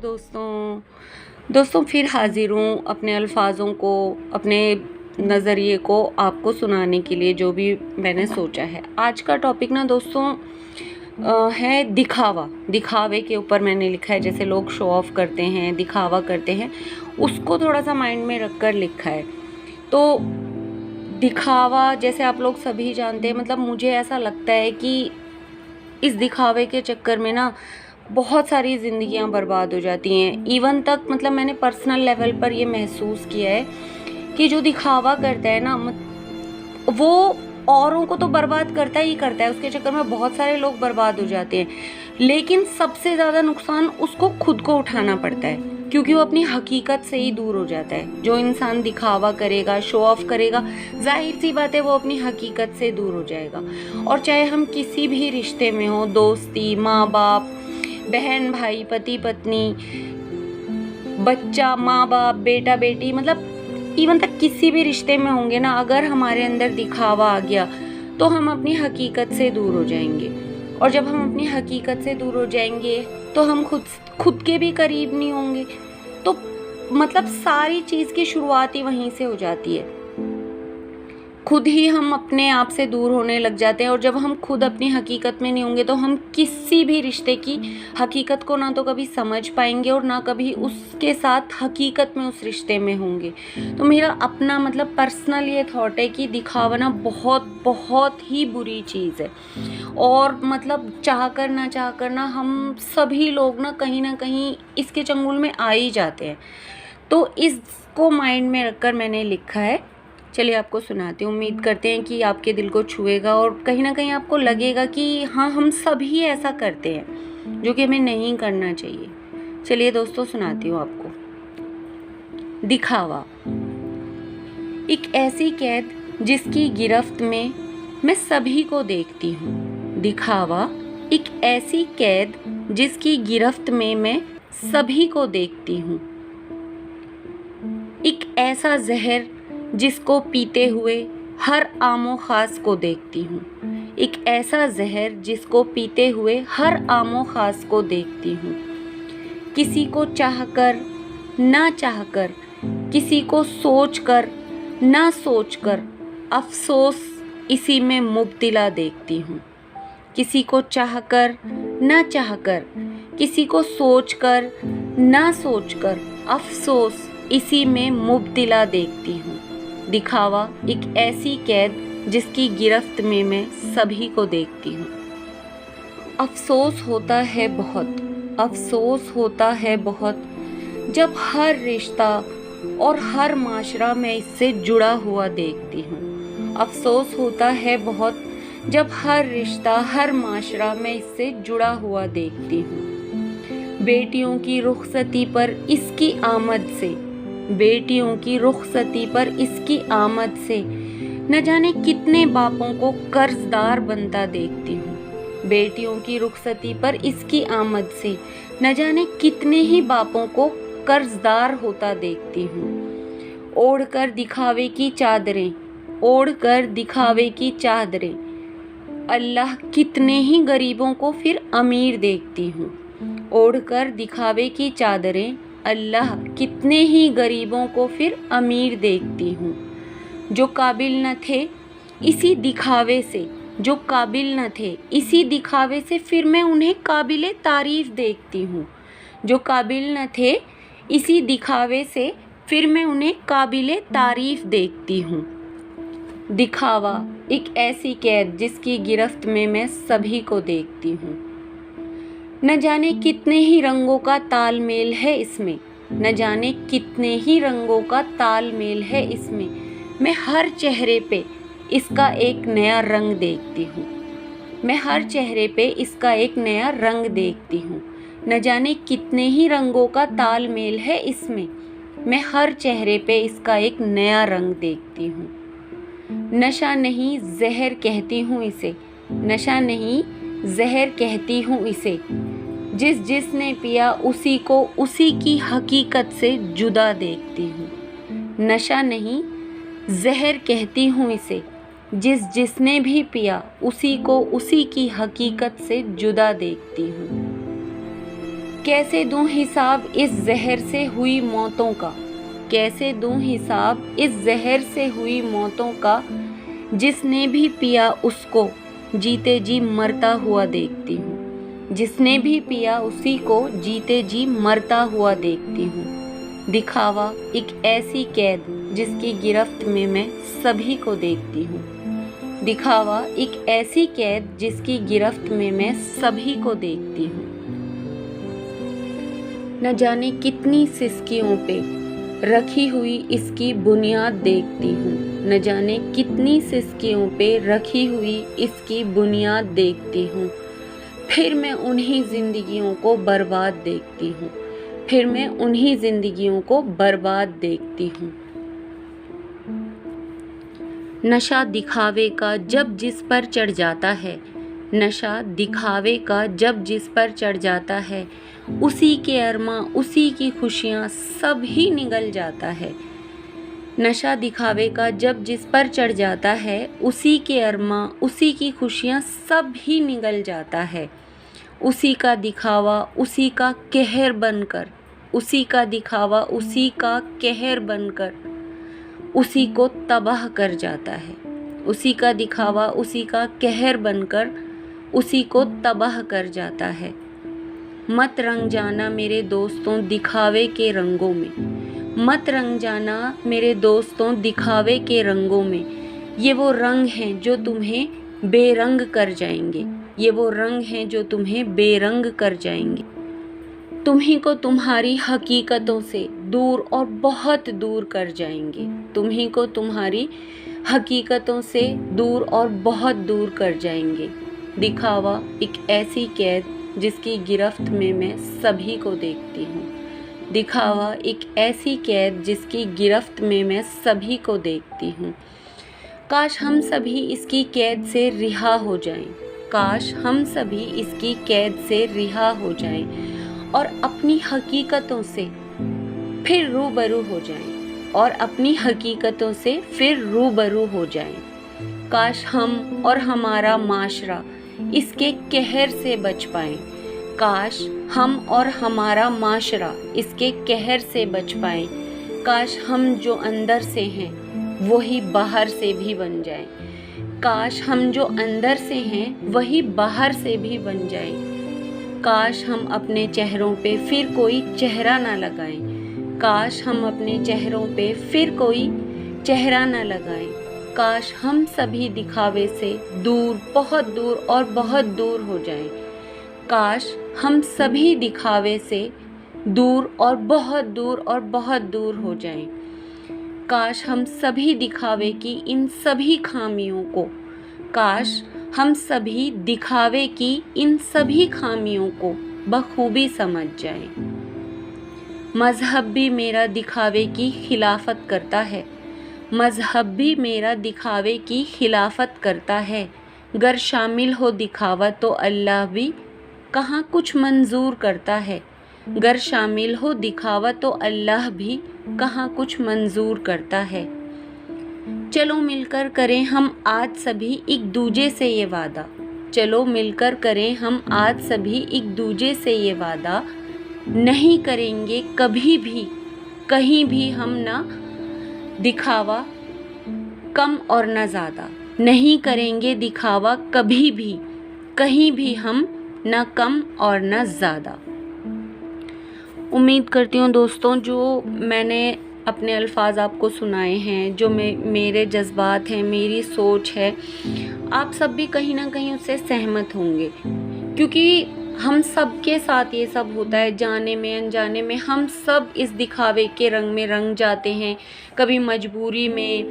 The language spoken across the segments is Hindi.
दोस्तों फिर हाजिर हूँ अपने अल्फाजों को, अपने नज़रिए को आपको सुनाने के लिए जो भी मैंने सोचा है। आज का टॉपिक ना दोस्तों है दिखावा। दिखावे के ऊपर मैंने लिखा है, जैसे लोग शो ऑफ करते हैं, दिखावा करते हैं, उसको थोड़ा सा माइंड में रख कर लिखा है। तो दिखावा जैसे आप लोग सभी जानते हैं, मतलब मुझे ऐसा लगता है कि इस दिखावे के चक्कर में ना बहुत सारी ज़िंदगियां बर्बाद हो जाती हैं। इवन तक मतलब मैंने पर्सनल लेवल पर ये महसूस किया है कि जो दिखावा करता है ना, वो औरों को तो बर्बाद करता ही करता है, उसके चक्कर में बहुत सारे लोग बर्बाद हो जाते हैं। लेकिन सबसे ज़्यादा नुकसान उसको खुद को उठाना पड़ता है, क्योंकि वो अपनी हकीकत से ही दूर हो जाता है। जो इंसान दिखावा करेगा, शो ऑफ करेगा, जाहिर सी बात है वो अपनी हकीकत से दूर हो जाएगा। और चाहे हम किसी भी रिश्ते में हो, दोस्ती, माँ बाप, बहन भाई, पति पत्नी, बच्चा, माँ बाप, बेटा बेटी, मतलब इवन तक किसी भी रिश्ते में होंगे ना, अगर हमारे अंदर दिखावा आ गया तो हम अपनी हकीकत से दूर हो जाएंगे। और जब हम अपनी हकीकत से दूर हो जाएंगे तो हम खुद के भी करीब नहीं होंगे। तो मतलब सारी चीज़ की शुरुआत ही वहीं से हो जाती है। खुद ही हम अपने आप से दूर होने लग जाते हैं। और जब हम खुद अपनी हकीकत में नहीं होंगे तो हम किसी भी रिश्ते की हकीकत को ना तो कभी समझ पाएंगे और ना कभी उसके साथ हकीकत में उस रिश्ते में होंगे। तो मेरा अपना मतलब पर्सनल ये थॉट है कि दिखावा ना बहुत बहुत ही बुरी चीज़ है। और मतलब चाह कर ना हम सभी लोग ना कहीं इसके चंगुल में आ ही जाते हैं। तो इसको माइंड में रखकर मैंने लिखा है। चलिए आपको सुनाती हूँ। उम्मीद करते हैं कि आपके दिल को छुएगा और कहीं ना कहीं आपको लगेगा कि हाँ, हम सभी ऐसा करते हैं, जो कि हमें नहीं करना चाहिए। चलिए दोस्तों सुनाती हूँ आपको। दिखावा। एक ऐसी कैद जिसकी गिरफ्त में मैं सभी को देखती हूँ। दिखावा। एक ऐसी कैद जिसकी गिरफ्त में मैं सभी को देखती हूँ। एक ऐसा जहर जिसको पीते हुए हर आमो खास को देखती हूँ। एक ऐसा जहर जिसको पीते हुए हर आमो खास को देखती हूँ। किसी को चाहकर ना चाहकर, किसी को सोचकर ना सोचकर, अफसोस इसी में मुब्तिला देखती हूँ। किसी को चाहकर ना चाहकर, किसी को सोचकर ना सोचकर, अफसोस इसी में मुब्तिला देखती हूँ। दिखावा। एक ऐसी कैद जिसकी गिरफ्त में मैं सभी को देखती हूँ। अफसोस होता है बहुत, अफसोस होता है बहुत, जब हर रिश्ता और हर माशरा मैं इससे जुड़ा हुआ देखती हूँ। अफसोस होता है बहुत, जब हर रिश्ता, हर माशरा मैं इससे जुड़ा हुआ देखती हूँ। बेटियों की रुखसती पर इसकी आमद से, बेटियों की रुखसती पर इसकी आमद से न जाने कितने बापों को कर्जदार बनता देखती हूँ। बेटियों की रुखसती पर इसकी आमद से न जाने कितने ही बापों को कर्जदार होता देखती हूँ। ओढ़कर दिखावे की चादरें, ओढ़कर दिखावे की चादरें, अल्लाह कितने ही गरीबों को फिर अमीर देखती हूँ। ओढ़कर दिखावे की चादरें, अल्लाह कितने ही गरीबों को फिर अमीर देखती हूँ। जो काबिल न थे इसी दिखावे से, जो काबिल न थे इसी दिखावे से, फिर मैं उन्हें काबिले तारीफ देखती हूँ। जो काबिल न थे इसी दिखावे से, फिर मैं उन्हें काबिले तारीफ देखती हूँ। दिखावा। एक ऐसी कैद जिसकी गिरफ्त में मैं सभी को देखती हूँ। न जाने कितने ही रंगों का तालमेल है इसमें, न जाने कितने ही रंगों का तालमेल है इसमें, मैं हर चेहरे पे इसका एक नया रंग देखती हूँ। मैं हर चेहरे पे इसका एक नया रंग देखती हूँ। न जाने कितने ही रंगों का तालमेल है इसमें, मैं हर चेहरे पे इसका एक नया रंग देखती हूँ। नशा नहीं जहर कहती हूँ इसे, नशा नहीं जहर कहती हूँ इसे, जिसने पिया उसी को उसी की हकीकत से जुदा देखती हूँ। नशा नहीं जहर कहती हूँ इसे, जिसने भी पिया उसी को उसी की हकीकत से जुदा देखती हूँ। कैसे दूं हिसाब इस जहर से हुई मौतों का, कैसे दूं हिसाब इस जहर से हुई मौतों का। जिसने भी पिया उसको जीते जी मरता हुआ देखती हूँ, जिसने भी पिया उसी को जीते जी मरता हुआ देखती हूँ। दिखावा एक ऐसी कैद जिसकी गिरफ्त में मैं सभी को देखती हूँ, दिखावा एक ऐसी कैद जिसकी गिरफ्त में मैं सभी को देखती हूँ। न जाने कितनी सिसकियों पे रखी हुई इसकी बुनियाद देखती हूँ, न जाने कितनी सिसकियों पे रखी हुई इसकी बुनियाद देखती हूँ। फिर मैं उन्हीं जिंदगियों को बर्बाद देखती हूँ, फिर मैं उन्हीं जिंदगियों को बर्बाद देखती हूँ। नशा दिखावे का जब जिस पर चढ़ जाता है, नशा दिखावे का जब जिस पर चढ़ जाता है, उसी के अरमा उसी की खुशियाँ सब ही निगल जाता है। नशा दिखावे का जब जिस पर चढ़ जाता है, उसी के अरमा उसी की खुशियाँ सब ही निगल जाता है। उसी का दिखावा उसी का कहर बनकर, उसी का दिखावा उसी का कहर बनकर उसी को तबाह कर जाता है। उसी का दिखावा उसी का कहर बनकर उसी को तबाह कर जाता है। मत रंग जाना मेरे दोस्तों दिखावे के रंगों में, मत रंग जाना मेरे दोस्तों दिखावे के रंगों में। ये वो रंग हैं जो तुम्हें बेरंग कर जाएंगे, ये वो रंग हैं जो तुम्हें बेरंग कर जाएंगे। तुम्ही को तुम्हारी हकीकतों से दूर और बहुत दूर कर जाएंगे, तुम्ही को तुम्हारी हकीकतों से दूर और बहुत दूर कर जाएंगे। दिखावा एक ऐसी कैद जिसकी गिरफ्त में मैं सभी को देखती हूँ, दिखावा एक ऐसी कैद जिसकी गिरफ्त में मैं सभी को देखती हूँ। काश हम सभी इसकी कैद से रिहा हो जाएं, काश हम सभी इसकी कैद से रिहा हो जाएं और अपनी हकीकतों से फिर रूबरू हो जाएं, और अपनी हकीकतों से फिर रूबरू हो जाएं। काश हम और हमारा माशरा इसके कहर से बच पाएं, काश हम और हमारा माशरा इसके कहर से बच पाएं। काश हम जो अंदर से हैं वही बाहर से भी बन जाएं, काश हम जो अंदर से हैं वही बाहर से भी बन जाएं। काश हम अपने चेहरों पे फिर कोई चेहरा ना लगाएं, काश हम अपने चेहरों पे फिर कोई चेहरा ना लगाएं। काश हम सभी दिखावे से दूर, बहुत दूर और बहुत दूर हो जाएं। काश हम सभी दिखावे से दूर और बहुत दूर और बहुत दूर हो जाएं। काश हम सभी दिखावे की इन सभी खामियों को, काश हम सभी दिखावे की इन सभी खामियों को बखूबी समझ जाएं। मज़हब भी मेरा दिखावे की खिलाफत करता है, मज़हब भी मेरा दिखावे की खिलाफत करता है। गर शामिल हो दिखावा तो अल्लाह भी कहाँ कुछ मंजूर करता है, गर शामिल हो दिखावा तो अल्लाह भी कहाँ कुछ मंजूर करता है। चलो मिलकर करें हम आज सभी एक दूजे से ये वादा, चलो मिलकर करें हम आज सभी एक दूजे से ये वादा। नहीं करेंगे कभी भी कहीं भी हम ना दिखावा कम और ना ज़्यादा, नहीं करेंगे दिखावा कभी भी कहीं भी हम ना कम और ना ज़्यादा। उम्मीद करती हूँ दोस्तों जो मैंने अपने अल्फाज आपको सुनाए हैं, जो मेरे जज्बात हैं, मेरी सोच है, आप सब भी कहीं ना कहीं उससे सहमत होंगे, क्योंकि हम सब के साथ ये सब होता है। जाने में अनजाने में हम सब इस दिखावे के रंग में रंग जाते हैं, कभी मजबूरी में,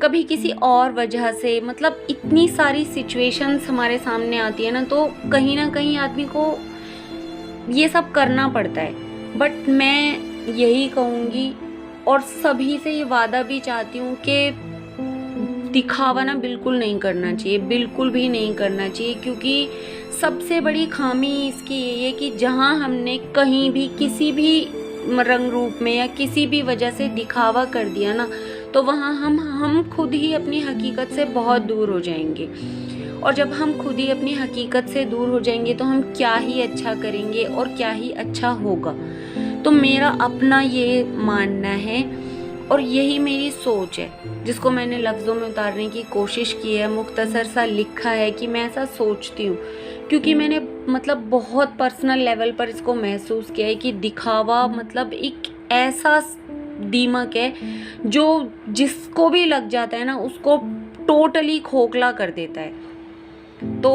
कभी किसी और वजह से। मतलब इतनी सारी सिचुएशंस हमारे सामने आती है ना, तो कहीं ना कहीं आदमी को ये सब करना पड़ता है। बट मैं यही कहूँगी और सभी से ये वादा भी चाहती हूँ कि दिखावा ना बिल्कुल नहीं करना चाहिए, बिल्कुल भी नहीं करना चाहिए। क्योंकि सबसे बड़ी खामी इसकी ये है कि जहाँ हमने कहीं भी किसी भी रंग रूप में या किसी भी वजह से दिखावा कर दिया ना, तो वहाँ हम खुद ही अपनी हकीकत से बहुत दूर हो जाएंगे। और जब हम खुद ही अपनी हकीकत से दूर हो जाएंगे तो हम क्या ही अच्छा करेंगे और क्या ही अच्छा होगा। तो मेरा अपना ये मानना है और यही मेरी सोच है जिसको मैंने लफ्ज़ों में उतारने की कोशिश की है, मुख्तसर सा लिखा है कि मैं ऐसा सोचती हूँ, क्योंकि मैंने मतलब बहुत पर्सनल लेवल पर इसको महसूस किया है कि दिखावा मतलब एक ऐसा दीमक है जो जिसको भी लग जाता है ना उसको टोटली खोखला कर देता है। तो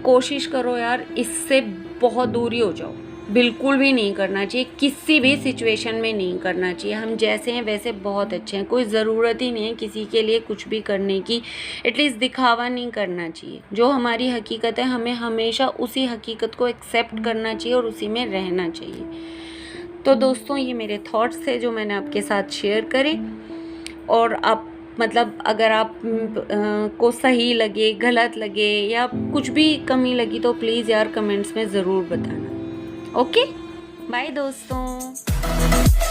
कोशिश करो यार, इससे बहुत दूरी हो जाओ। बिल्कुल भी नहीं करना चाहिए, किसी भी सिचुएशन में नहीं करना चाहिए। हम जैसे हैं वैसे बहुत अच्छे हैं, कोई ज़रूरत ही नहीं है किसी के लिए कुछ भी करने की। एटलीस्ट दिखावा नहीं करना चाहिए। जो हमारी हकीकत है हमें हमेशा उसी हकीकत को एक्सेप्ट करना चाहिए और उसी में रहना चाहिए। तो दोस्तों, ये मेरे थॉट्स थे जो मैंने आपके साथ शेयर करे। और आप मतलब अगर आप को सही लगे, गलत लगे या कुछ भी कमी लगी तो प्लीज़ यार कमेंट्स में ज़रूर बताना। ओके, बाय दोस्तों।